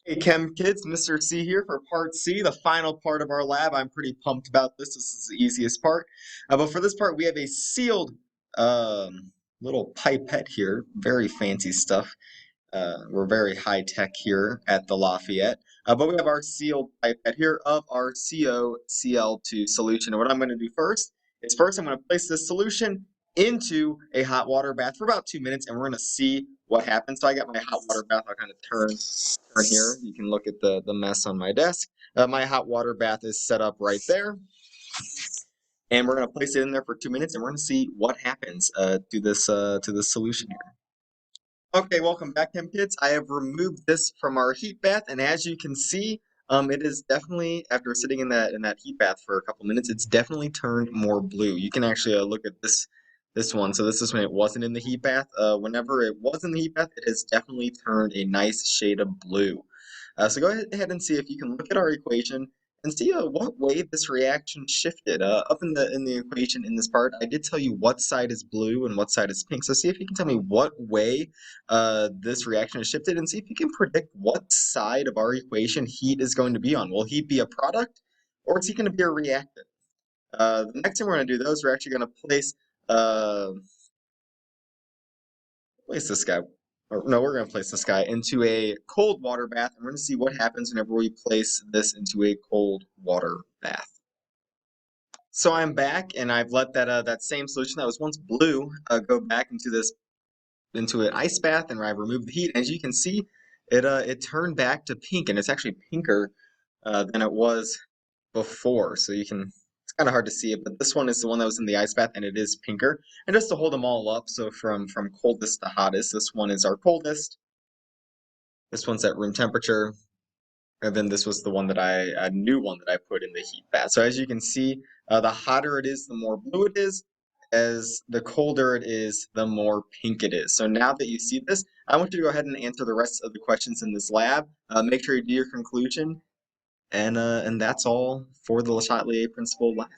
Hey Chem Kids, Mr. C here for part C, the final part of our lab. I'm pretty pumped about this. This is the easiest part. But for this part, we have a sealed little pipette here. Very fancy stuff. We're very high tech here at the Lafayette. But we have our sealed pipette here of our CoCl2 solution. And what I'm going to do first is I'm going to place this solution into a hot water bath for about 2 minutes, and we're going to see what happens. So I got my hot water bath. I'll kind of turn here. You can look at the mess on my desk. My hot water bath is set up right there. And we're going to place it in there for 2 minutes, and we're going to see what happens to this solution here. Okay, welcome back, Chem Kids. I have removed this from our heat bath, and as you can see, it is definitely, after sitting in that heat bath for a couple minutes, it's definitely turned more blue. You can actually look at this one. So this is when it wasn't in the heat bath. Whenever it was in the heat bath, it has definitely turned a nice shade of blue. So go ahead and see if you can look at our equation and see what way this reaction shifted. Up in the equation in this part, I did tell you what side is blue and what side is pink. So see if you can tell me what way this reaction has shifted, and see if you can predict what side of our equation heat is going to be on. Will heat be a product, or is heat going to be a reactant? The next thing we're going to do, though, is we're actually going to uh, place this guy, or no, we're going to place this guy into a cold water bath, and we're going to see what happens whenever we place this into a cold water bath. So I'm back, and I've let that same solution that was once blue go back into an ice bath, and I've removed the heat. As you can see, it turned back to pink, and it's actually pinker than it was before. So it's kind of hard to see it, but this one is the one that was in the ice bath, and it is pinker. And just to hold them all up, so from coldest to hottest, this one is our coldest. This one's at room temperature. And then this was the one a new one that I put in the heat bath. So as you can see, the hotter it is, the more blue it is. As the colder it is, the more pink it is. So now that you see this, I want you to go ahead and answer the rest of the questions in this lab. Make sure you do your conclusion. And that's all for the Chatlier Principal Lab.